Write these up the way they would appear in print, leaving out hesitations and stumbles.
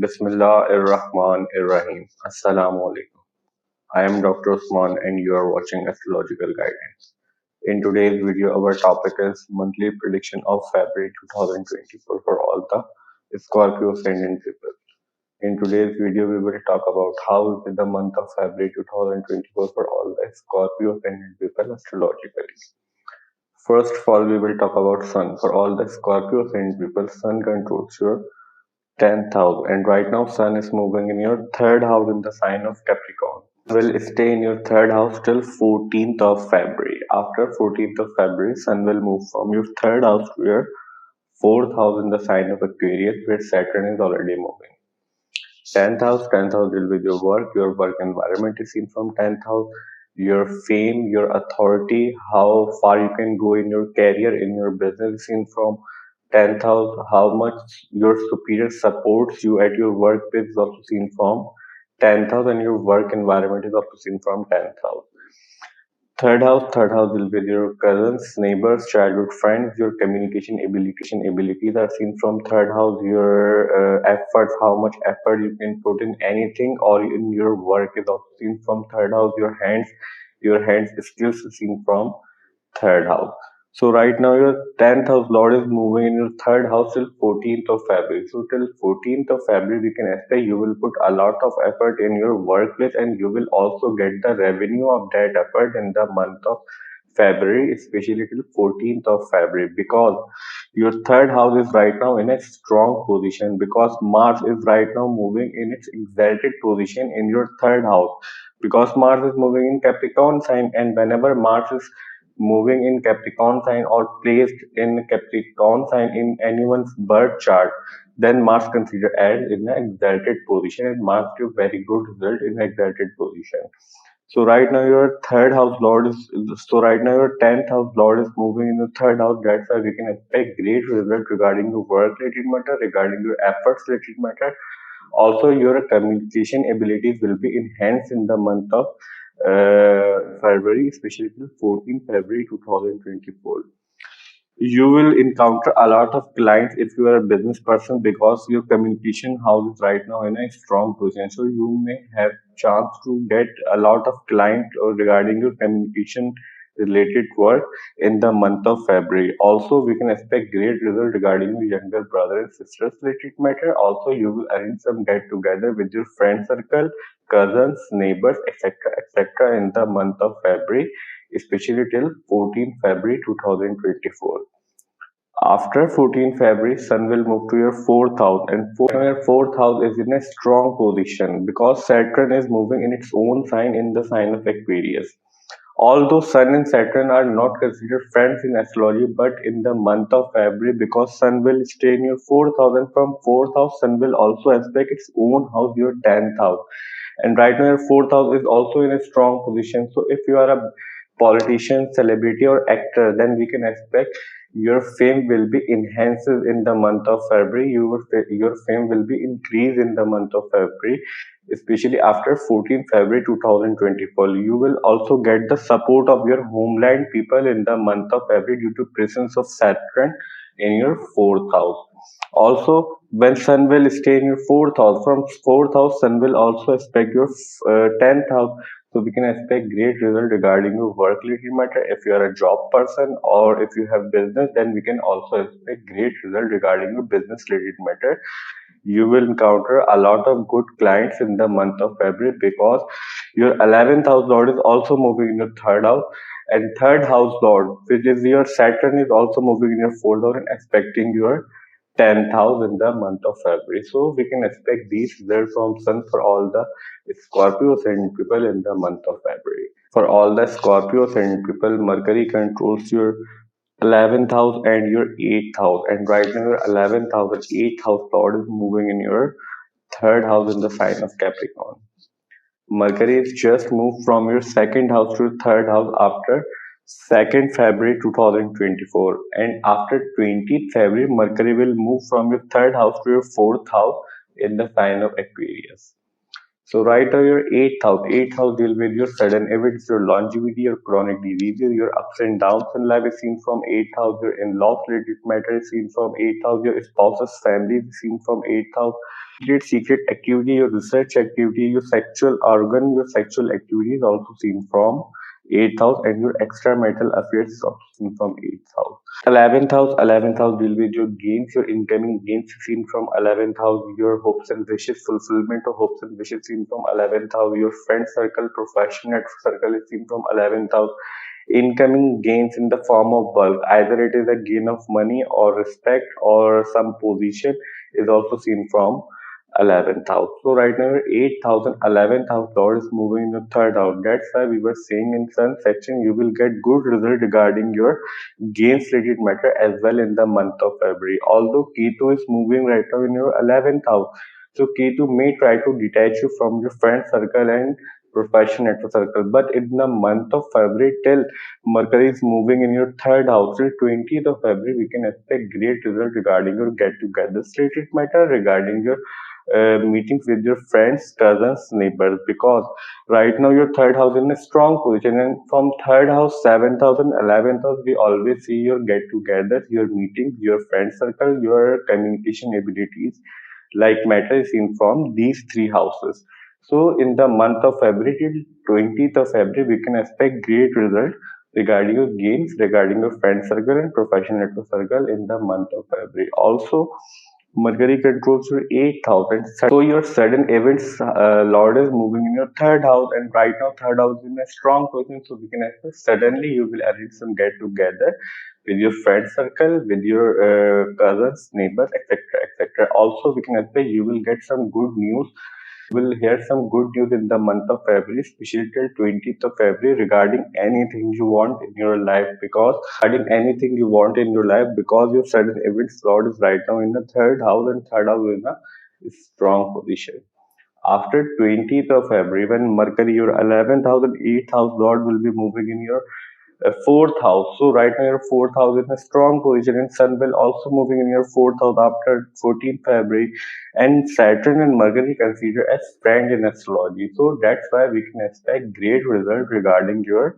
Bismillahirrahmanirrahim. Assalamu alaikum. I am Dr. Usman and you are watching Astrological Guidance. In today's video, our topic is monthly prediction of February 2024 for all the Scorpio Ascendant people. In today's video, we will talk about how is the month of February 2024 for all the Scorpio Ascendant people astrologically. First of all, we will talk about Sun. For all the Scorpio Ascendant people, Sun controls your 10th house, and right now Sun is moving in your third house in the sign of Capricorn. Will stay in your third house till 14th of February. After 14th of February, Sun will move from your third house to your fourth house in the sign of Aquarius, where Saturn is already moving. 10th house deal with your work environment is seen from 10th house, your fame, your authority, how far you can go in your career, in your business is seen from 10th house, how much your superior supports you at your workplace is also seen from 10th house, and your work environment is also seen from 10th house. Third house will be your cousins, neighbors, childhood friends. Your communication abilities are seen from third house. Your efforts, how much effort you can put in anything or in your work is also seen from third house. Your hands skills is seen from third house. So right now your 10th house lord is moving in your third house till 14th of February. So till 14th of February we can expect you will put a lot of effort in your workplace, and you will also get the revenue of that effort in the month of February, especially till 14th of February, because your third house is right now in a strong position, because Mars is right now moving in its exalted position in your third house, because Mars is moving in Capricorn sign, and whenever Mars is moving in Capricorn sign or placed in Capricorn sign in anyone's birth chart, then Mars considered as in an exalted position, and Mars give very good result in exalted position. So right now your third house lord is so right now your 10th house lord is moving in the third house. That's why we can expect great result regarding your work related matter, regarding your efforts related matter. Also, your communication abilities will be enhanced in the month of February, especially till 14th February 2024. You will encounter a lot of clients if you are a business person, because your communication house is right now in a strong position. So you may have chance to get a lot of client regarding your communication related work in the month of February. Also, we can expect great result regarding your younger brother and sisters related matter. Also, you will arrange some get together with your friend circle, cousins, neighbors, etc., etc. in the month of February, especially till 14th February 2024. After 14th February, Sun will move to your fourth house, and your fourth house is in a strong position because Saturn is moving in its own sign, in the sign of Aquarius. Although Sun and Saturn are not considered friends in astrology, but in the month of February, because Sun will stay in your fourth house, and from fourth house, Sun will also aspect its own house, your 10th house. And right now, your fourth house is also in a strong position. So, if you are a politician, celebrity, or actor, then we can expect your fame will be enhanced in the month of February. Your fame will be increased in the month of February, especially after 14th February 2024. You will also get the support of your homeland people in the month of February due to presence of Saturn in your fourth house. Also, when Sun will stay in your fourth house, from fourth house, Sun will also aspect your 10th house. So we can expect great result regarding your work related matter. If you are a job person or if you have business, then we can also expect great result regarding your business related matter. You will encounter a lot of good clients in the month of February, because your 11th house lord is also moving in your third house, and third house lord, which is your Saturn, is also moving in your fourth house and expecting your 10th house in the month of February. So we can expect these results from Sun for all the Scorpio ascendant people in the month of February. For all the Scorpio ascendant people, Mercury controls your 11th house and your 8th house, and right now your 11th house and 8th house lord is moving in your third house in the sign of Capricorn. Mercury is just moved from your second house to your third house after 2nd February 2024, and after 20th February Mercury will move from your third house to your fourth house in the sign of Aquarius. So right now your eighth house deal with your sudden events, your longevity, your chronic diseases, your ups and downs in life is seen from eighth house, your in-laws related matter is seen from eighth house, your spouse's family is seen from eighth house, secret activity, your research activity, your sexual organ, your sexual activity is also seen from eighth house, and your extramarital affairs is also seen from eighth house. 11th house deal with your gains, your incoming gains seen from 11th house, your hopes and wishes, fulfillment of hopes and wishes seen from 11th house, your friend circle, professional circle is seen from 11th house, incoming gains in the form of bulk, either it is a gain of money or respect or some position is also seen from 11th house. So right now 8,000 11th house Lord is moving in the third house. That's why we were saying in sun section you will get good result regarding your gains related matter as well in the month of February. Although Ketu is moving right now in your 11th house, so Ketu may try to detach you from your friend circle and profession network circle. But in the month of February till Mercury is moving in your third house till 20th of February, we can expect great result regarding your get together related matter, regarding your meetings with your friends, cousins, neighbors, because right now your third house is in a strong position, and from third house, 7th house, and 11th house, we always see your get together, your meetings, your friend circle, your communication abilities, like matter is seen from these three houses. So, in the month of February till 20th of February, we can expect great result regarding your gains, regarding your friend circle and professional network circle in the month of February. Also, Mercury controls your 8,000. So your sudden events, Lord is moving in your third house, and right now third house is in a strong position. So we can expect suddenly you will arrange some get together with your friend circle, with your cousins, neighbors, etc., etc. Also, we can expect you will get some good news, will hear some good news in the month of February, especially till 20th of February regarding anything you want in your life, because regarding anything you want in your life, because your sudden event slot is right now in the third house, and third house is in a strong position. After 20th of February, when Mercury, your 11th house and 8th house Lord will be moving in your fourth house. So right now your fourth house is in a strong position, and Sun will also moving in your fourth house after 14th February, and Saturn and Mercury considered as friend in astrology. So that's why we can expect great result regarding your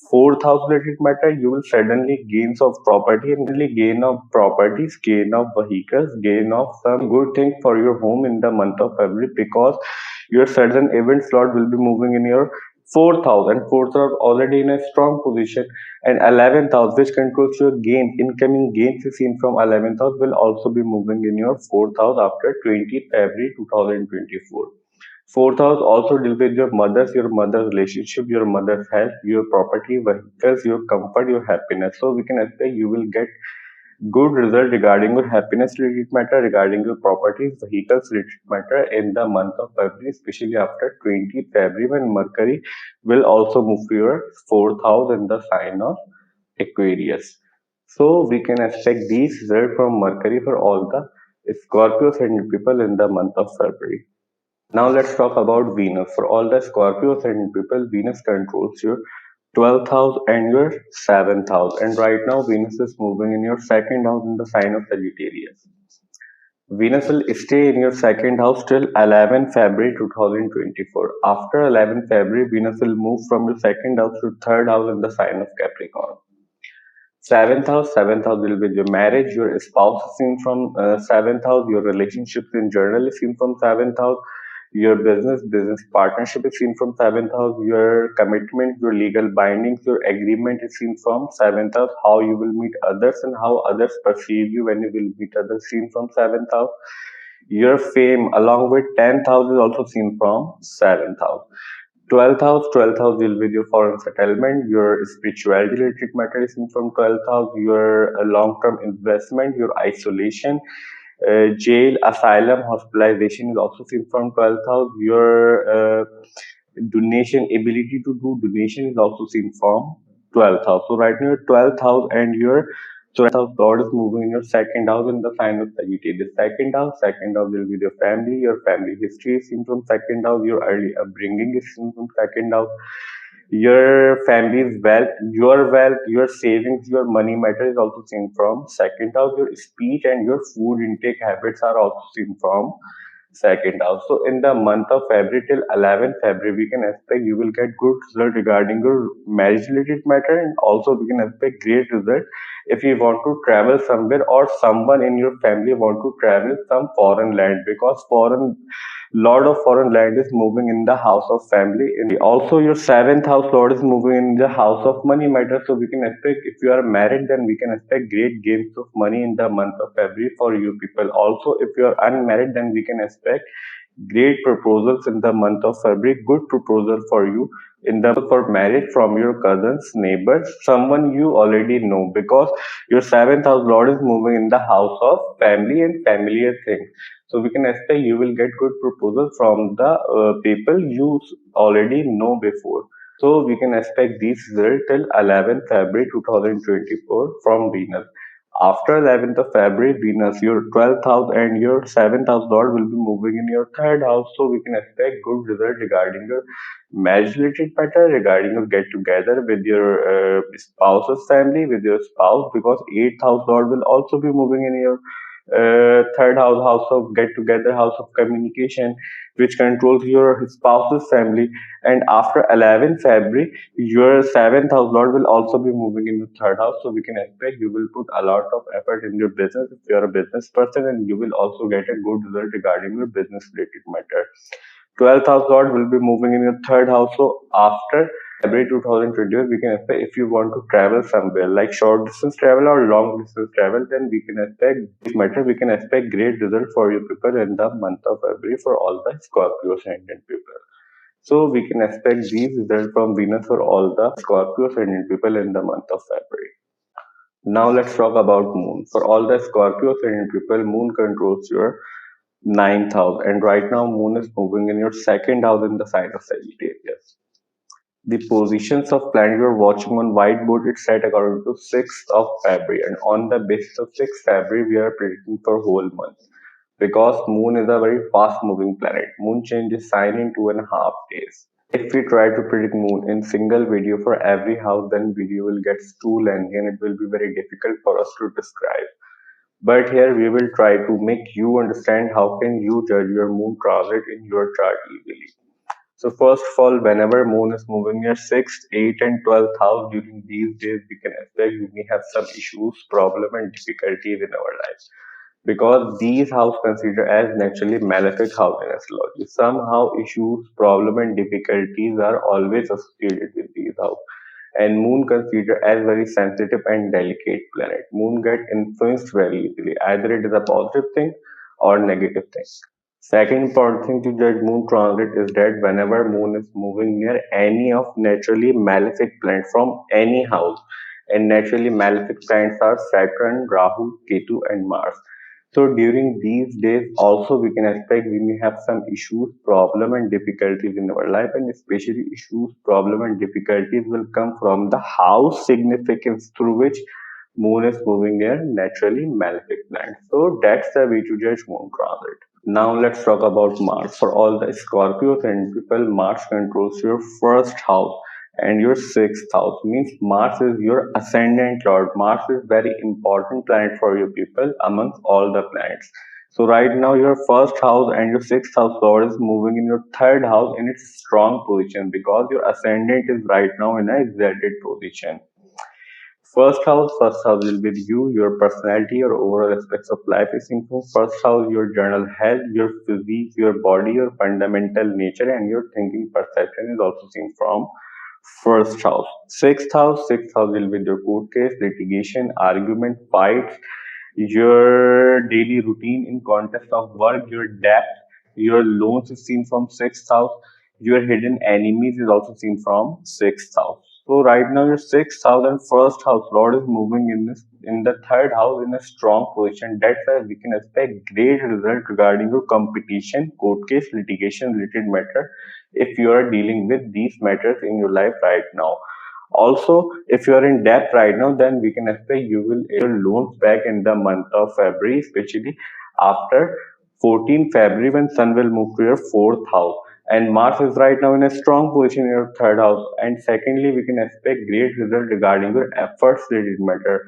fourth house related matter. You will suddenly gains of property, and gain of properties, gain of vehicles, gain of some good thing for your home in the month of February, because your sudden event slot will be moving in your fourth house, and fourth house already in a strong position, and 11th house which controls your gain, incoming gains is seen from 11th house, will also be moving in your fourth house after 20th February 2024. Fourth house also deal with your mother's relationship, your mother's health, your property, vehicles, your comfort, your happiness. So we can expect you will get good result regarding your happiness related matter, regarding your properties, vehicles related matter in the month of February, especially after 20th February, when Mercury will also move to your fourth house in the sign of Aquarius. So we can expect these results from Mercury for all the Scorpio ascendant people in the month of February. Now let's talk about Venus. For all the Scorpio ascendant people, Venus controls your 12th house and your 7th house. And right now, Venus is moving in your second house in the sign of Sagittarius. Venus will stay in your second house till 11 February 2024. After 11 February, Venus will move from your second house to third house in the sign of Capricorn. Seventh house will be your marriage, your spouse is seen from seventh house, your relationships in general is seen from seventh house, your business partnership is seen from seventh house, your commitment, your legal bindings, your agreement is seen from seventh house, how you will meet others and how others perceive you when you will meet others seen from seventh house. Your fame along with 10th house is also seen from 7th house. 12th house deal with your foreign settlement, your spirituality related matter is seen from 12th house, your long-term investment, your isolation, jail, asylum, hospitalization is also seen from 12th house, your donation, ability to do donation is also seen from 12th house. So right now your 12th house and your 12th house God is moving in your second house in the sign of Sagittarius. Second house will be your family history is seen from second house, your early upbringing is seen from second house, your family's wealth, your savings, your money matter is also seen from second house, your speech and your food intake habits are also seen from second house. So in the month of February till 11th February, we can expect you will get good result regarding your marriage related matter, and also we can expect great result if you want to travel somewhere or someone in your family want to travel some foreign land, because foreign Lord of foreign land is moving in the house of family. Also, your seventh house Lord is moving in the house of money matter. So we can expect if you are married, then we can expect great gains of money in the month of February for you people. Also, if you are unmarried, then we can expect great proposals in the month of February. Good proposal for you in the for marriage from your cousins, neighbors, someone you already know, because your seventh house Lord is moving in the house of family and familiar things. So we can expect you will get good proposal from the people you already know before. So we can expect these results till 11th February 2024 from Venus. After 11th of February, Venus, your 12th house and your 7th house Lord will be moving in your third house. So we can expect good result regarding your marriage related matter, regarding your get together with your spouse's family, with your spouse, because 8th house Lord will also be moving in your third house, house of get together, house of communication, which controls your spouse's family. And after 11th February, your seventh house Lord will also be moving in your third house. So we can expect you will put a lot of effort in your business if you are a business person, and you will also get a good result regarding your business related matter. 12th house Lord will be moving in your third house. So after February 2020, we can expect if you want to travel somewhere like short distance travel or long distance travel, then we can expect this matter. We can expect great result for you people in the month of February for all the Scorpio Ascendant people. So we can expect these results from Venus for all the Scorpio Ascendant people in the month of February. Now let's talk about Moon. For all the Scorpio Ascendant people, Moon controls your ninth house, and right now Moon is moving in your second house in the sign of Sagittarius. The positions of planet you're watching on whiteboard, it's set according to 6th of February, and on the basis of 6th February we are predicting for whole month, because Moon is a very fast moving planet. Moon changes sign in 2.5 days. If we try to predict Moon in single video for every house, then video will get too lengthy and it will be very difficult for us to describe. But here we will try to make you understand how can you judge your Moon transit in your chart easily. So first of all, whenever Moon is moving near 6th, 8th and 12th house during these days, we can expect we may have some issues, problem and difficulties in our life, because these house considered as naturally malefic house in astrology. Somehow issues, problem and difficulties are always associated with these house. And Moon considered as very sensitive and delicate planet. Moon get influenced very easily. Either it is a positive thing or negative thing. Second important thing to judge Moon transit is that whenever Moon is moving near any of naturally malefic planets from any house, and naturally malefic planets are Saturn, Rahu, Ketu, and Mars. So during these days, also we can expect we may have some issues, problem, and difficulties in our life, and especially issues, problem, and difficulties will come from the house significance through which Moon is moving near naturally malefic planets. So that's the way to judge Moon transit. Now let's talk about Mars. For all the Scorpios and people, Mars controls your first house and your sixth house. Means Mars is your ascendant lord. Mars is very important planet for you people amongst all the planets. So right now your first house and your sixth house lord is moving in your third house in its strong position, because your ascendant is right now in a exalted position. First house will be you, your personality, your overall aspects of life is info. First house, your general health, your physique, your body, your fundamental nature, and your thinking perception is also seen from first house. Sixth house will be your court case, litigation, argument, fights, your daily routine in context of work, your debt, your loans is seen from sixth house, your hidden enemies is also seen from sixth house. So right now your sixth house and first house Lord is moving in the third house in a strong position. That's why we can expect great result regarding your competition, court case, litigation related matter if you are dealing with these matters in your life right now. Also, if you are in debt right now, then we can expect you will pay your loans back in the month of February, especially after 14 February when Sun will move to your fourth house. And Mars is right now in a strong position in your third house. And secondly, we can expect great result regarding your efforts related matter.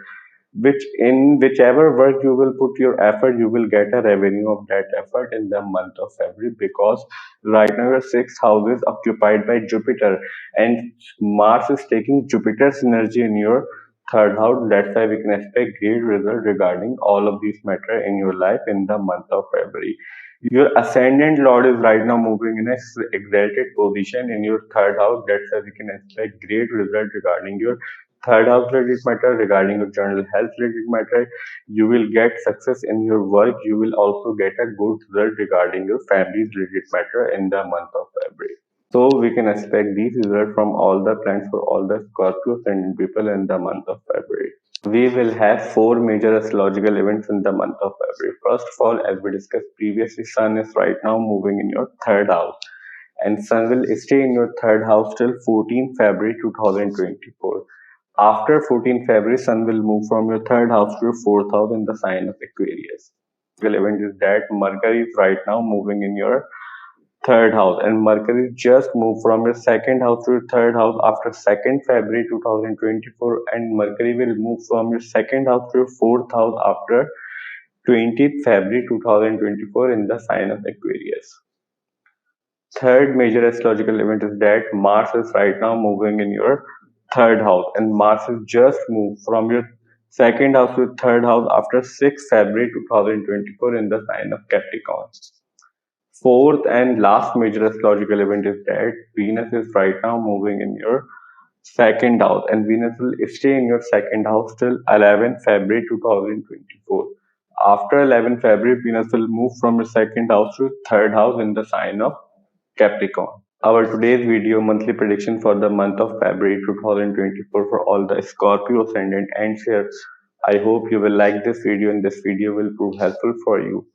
which in whichever work you will put your effort, you will get a revenue of that effort in the month of February, because right now your sixth house is occupied by Jupiter, and Mars is taking Jupiter's energy in your third house. That's why we can expect great result regarding all of these matter in your life in the month of February. Your ascendant lord is right now moving in a exalted position in your third house. That's why we can expect great result regarding your third house related matter, regarding your general health related matter. You will get success in your work. You will also get a good result regarding your family related matter in the month of February. So we can expect these results from all the planets for all the Scorpio ascendant people in the month of February. We will have four major astrological events in the month of February. First of all, as we discussed previously, Sun is right now moving in your third house, and Sun will stay in your third house till 14 February 2024. After 14 February, Sun will move from your third house to your fourth house in the sign of Aquarius. The event is that Mercury is right now moving in your third house, and Mercury just moved from your second house to your third house after 2nd February 2024, and Mercury will move from your second house to your fourth house after 20th February 2024 in the sign of Aquarius. Third major astrological event is that Mars is right now moving in your third house, and Mars has just moved from your second house to your third house after 6th February 2024 in the sign of Capricorn. Fourth and last major astrological event is that Venus is right now moving in your second house, and Venus will stay in your second house till 11 February 2024. After 11 February, Venus will move from your second house to third house in the sign of Capricorn. Our today's video monthly prediction for the month of February 2024 for all the Scorpio ascendant ends here. I hope you will like this video, and this video will prove helpful for you.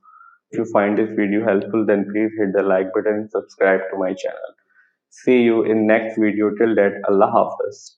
If you find this video helpful, then please hit the like button and subscribe to my channel. See you in next video. Till that, Allah Hafiz.